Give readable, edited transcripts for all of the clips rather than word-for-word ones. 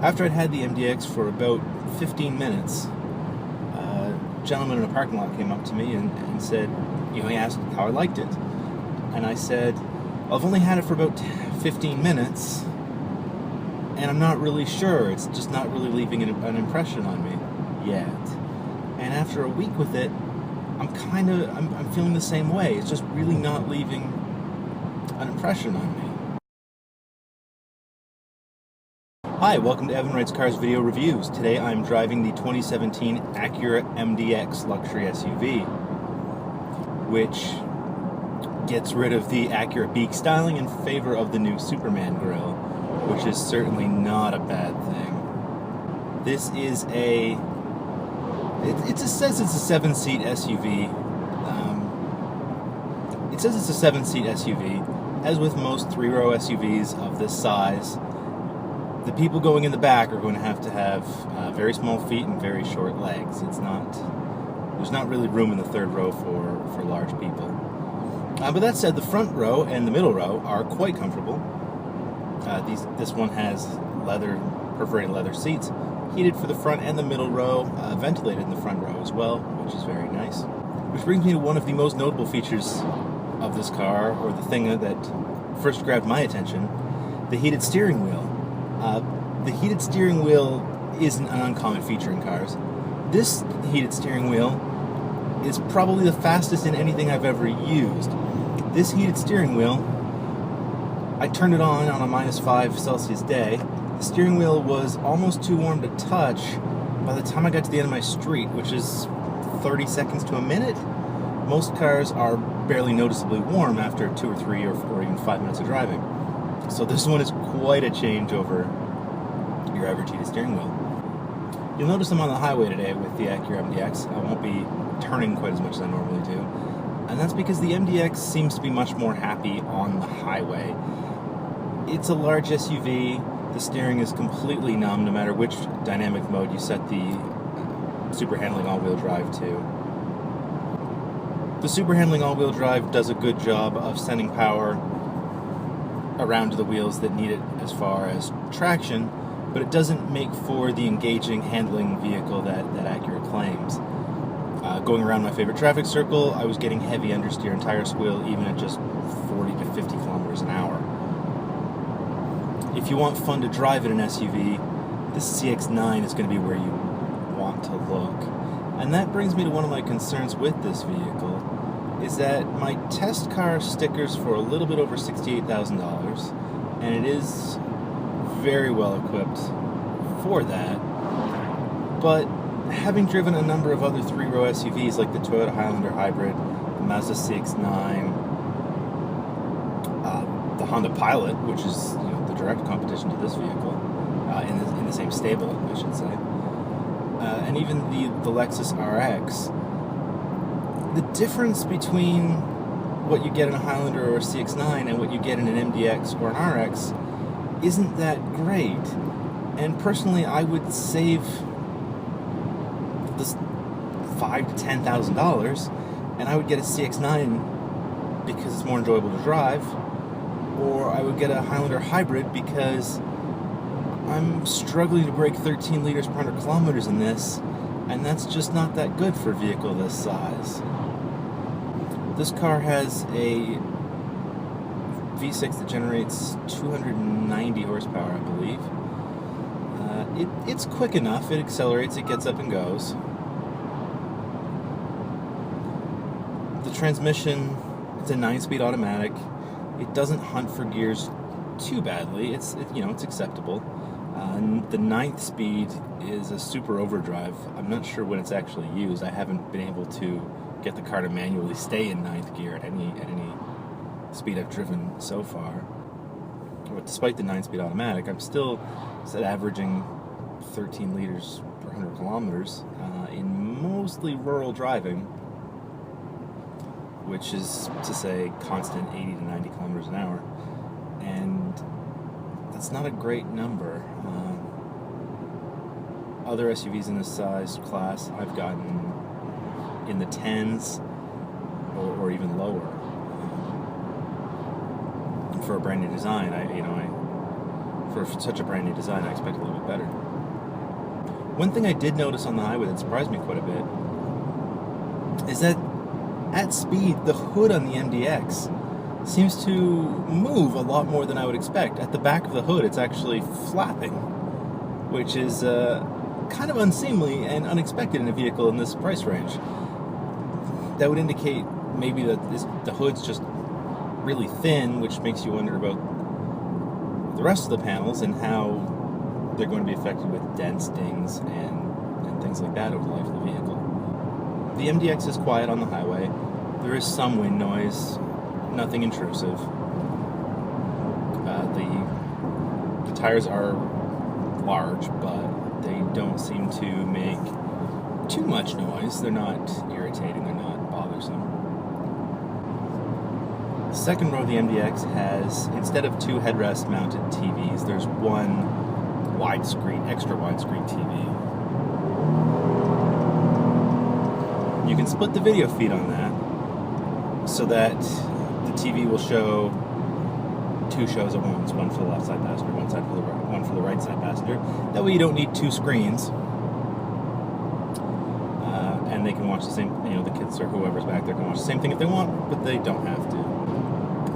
After I'd had the MDX for about 15 minutes, a gentleman in a parking lot came up to me and said, he asked how I liked it. And I said, well, I've only had it for about 15 minutes, and I'm not really sure. It's just not really leaving an impression on me yet. And after a week with it, I'm feeling the same way. It's just really not leaving an impression on me. Hi, welcome to Evan Wrights Cars Video Reviews. Today I'm driving the 2017 Acura MDX luxury SUV, which gets rid of the Acura beak styling in favor of the new Superman grille, which is certainly not a bad thing. This is it says it's a 7-seat SUV. It says it's a 7-seat SUV. As with most 3-row SUVs of this size, the people going in the back are going to have very small feet and very short legs. There's not really room in the third row for large people. But that said, the front row and the middle row are quite comfortable. This one has perforated leather seats, heated for the front and the middle row, ventilated in the front row as well, which is very nice. Which brings me to one of the most notable features of this car, or the thing that first grabbed my attention: the heated steering wheel. The heated steering wheel isn't an uncommon feature in cars. This heated steering wheel is probably the fastest in anything I've ever used. This heated steering wheel, I turned it on a -5 Celsius day. The steering wheel was almost too warm to touch by the time I got to the end of my street, which is 30 seconds to a minute. Most cars are barely noticeably warm after 2 or 3 or even 5 minutes of driving. So this one is quite a change over your average heated steering wheel. You'll notice I'm on the highway today with the Acura MDX. I won't be turning quite as much as I normally do. And that's because the MDX seems to be much more happy on the highway. It's a large SUV. The steering is completely numb no matter which dynamic mode you set the super handling all-wheel drive to. The super handling all-wheel drive does a good job of sending power around to the wheels that need it as far as traction, but it doesn't make for the engaging handling vehicle that Acura claims. Going around my favorite traffic circle, I was getting heavy understeer and tire squeal even at just 40 to 50 kilometers an hour. If you want fun to drive in an SUV, this CX-9 is going to be where you want to look. And that brings me to one of my concerns with this vehicle, is that my test car stickers for a little bit over $68,000, and it is very well equipped for that. But having driven a number of other 3-row SUVs like the Toyota Highlander Hybrid, the Mazda CX-9, the Honda Pilot, which is the direct competition to this vehicle, in the same stable, I should say, and even the Lexus RX, the difference between what you get in a Highlander or a CX-9 and what you get in an MDX or an RX isn't that great. And personally, I would save this $5,000 to $10,000, and I would get a CX-9 because it's more enjoyable to drive, or I would get a Highlander Hybrid because I'm struggling to break 13 liters per 100 kilometers in this, and that's just not that good for a vehicle this size. This car has a V6 that generates 290 horsepower, I believe. It's quick enough, it accelerates, it gets up and goes. The transmission, it's a 9-speed automatic. It doesn't hunt for gears too badly. It's acceptable. The 9th speed is a super overdrive. I'm not sure when it's actually used. I haven't been able to get the car to manually stay in 9th gear at any speed I've driven so far. But despite the 9-speed automatic, I'm still averaging 13 liters per 100 kilometers in mostly rural driving, which is to say constant 80 to 90 kilometers an hour. And that's not a great number. Other SUVs in this size class I've gotten in the 10s or even lower. For a brand new design, For such a brand new design, I expect a little bit better. One thing I did notice on the highway that surprised me quite a bit is that at speed, the hood on the MDX seems to move a lot more than I would expect. At the back of the hood, it's actually flapping, which is kind of unseemly and unexpected in a vehicle in this price range. That would indicate maybe that the hood's just really thin, which makes you wonder about the rest of the panels and how they're going to be affected with dents, dings, and things like that over the life of the vehicle. The MDX is quiet on the highway. There is some wind noise, nothing intrusive. The tires are large, but they don't seem to make too much noise. They're not irritating, they're not bothersome. The second row of the MDX has, instead of two headrest mounted TVs, there's one widescreen, extra widescreen TV. You can split the video feed on that so that the TV will show two shows at once, one for the left side passenger, one for the right side passenger. That way you don't need two screens, and they can watch the same, the kids or whoever's back there can watch the same thing if they want, but they don't have to.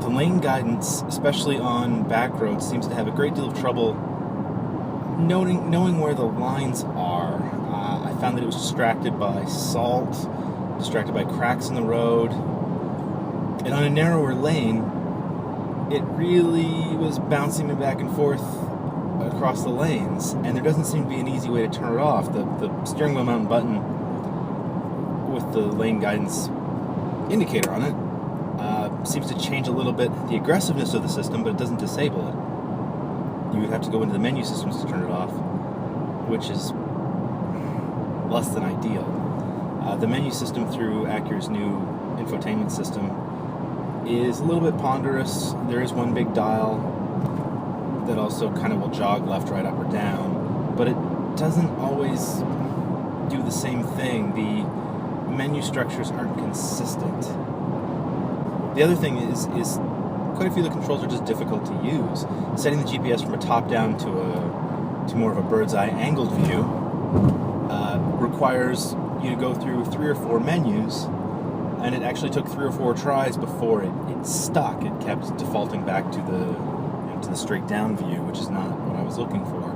The lane guidance, especially on back roads, seems to have a great deal of trouble knowing where the lines are. I found that it was distracted by salt, distracted by cracks in the road, and on a narrower lane, it really was bouncing me back and forth across the lanes, and there doesn't seem to be an easy way to turn it off. The steering wheel mounting button with the lane guidance indicator on it seems to change a little bit the aggressiveness of the system, but it doesn't disable it. You would have to go into the menu systems to turn it off, which is less than ideal. The menu system through Acura's new infotainment system is a little bit ponderous. There is one big dial that also kind of will jog left, right, up, or down, but it doesn't always do the same thing. The menu structures aren't consistent. The other thing is quite a few of the controls are just difficult to use. Setting the GPS from a top-down to more of a bird's-eye angled view requires you to go through 3 or 4 menus, and it actually took 3 or 4 tries before it stuck. It kept defaulting back to the straight-down view, which is not what I was looking for.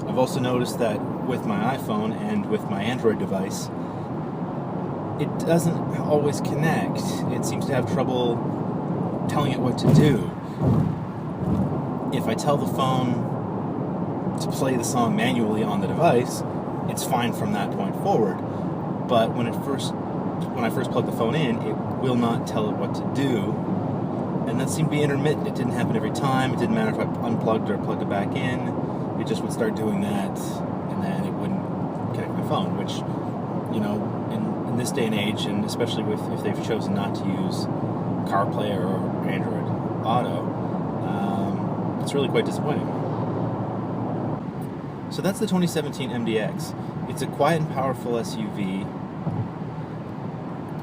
I've also noticed that with my iPhone and with my Android device, it doesn't always connect. It seems to have trouble telling it what to do. If I tell the phone to play the song manually on the device, it's fine from that point forward. But when I first plug the phone in, it will not tell it what to do. And that seemed to be intermittent. It didn't happen every time. It didn't matter if I unplugged or plugged it back in. It just would start doing that, and then it wouldn't connect my phone, which, in this day and age, and especially if they've chosen not to use CarPlay or Android Auto, it's really quite disappointing. So that's the 2017 MDX. It's a quiet and powerful SUV.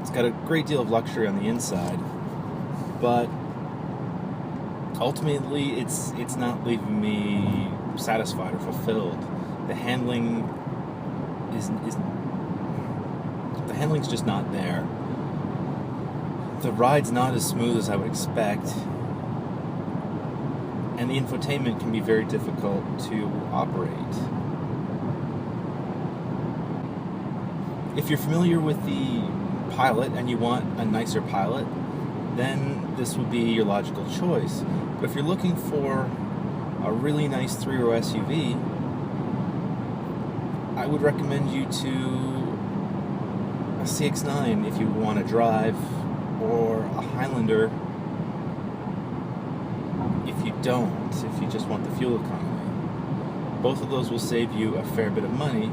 It's got a great deal of luxury on the inside, but ultimately it's not leaving me satisfied or fulfilled. The handling the handling's just not there. The ride's not as smooth as I would expect, and the infotainment can be very difficult to operate. If you're familiar with the Pilot and you want a nicer Pilot, then this would be your logical choice. But if you're looking for a really nice 3-row SUV, I would recommend you to a CX-9 if you want to drive, or a Highlander if you don't, if you just want the fuel economy. Both of those will save you a fair bit of money,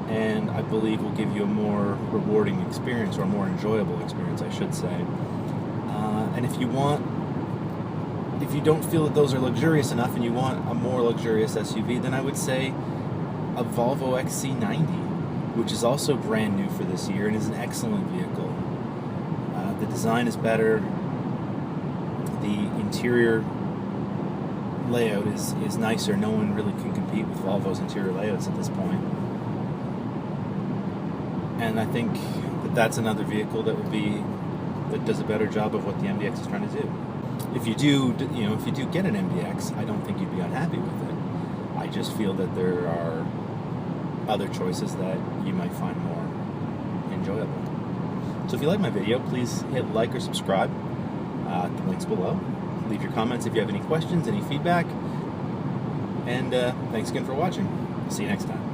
and I believe will give you a more rewarding experience, or a more enjoyable experience, I should say. And if you don't feel that those are luxurious enough and you want a more luxurious SUV, then I would say a Volvo XC90, which is also brand new for this year and is an excellent vehicle. The design is better. The interior layout is nicer. No one really can compete with Volvo's interior layouts at this point. And I think that's another vehicle that does a better job of what the MDX is trying to do. If you do get an MDX, I don't think you'd be unhappy with it. I just feel that there are other choices that you might find more enjoyable. So if you like my video, please hit like or subscribe. The links below. Leave your comments if you have any questions, any feedback. And thanks again for watching. See you next time.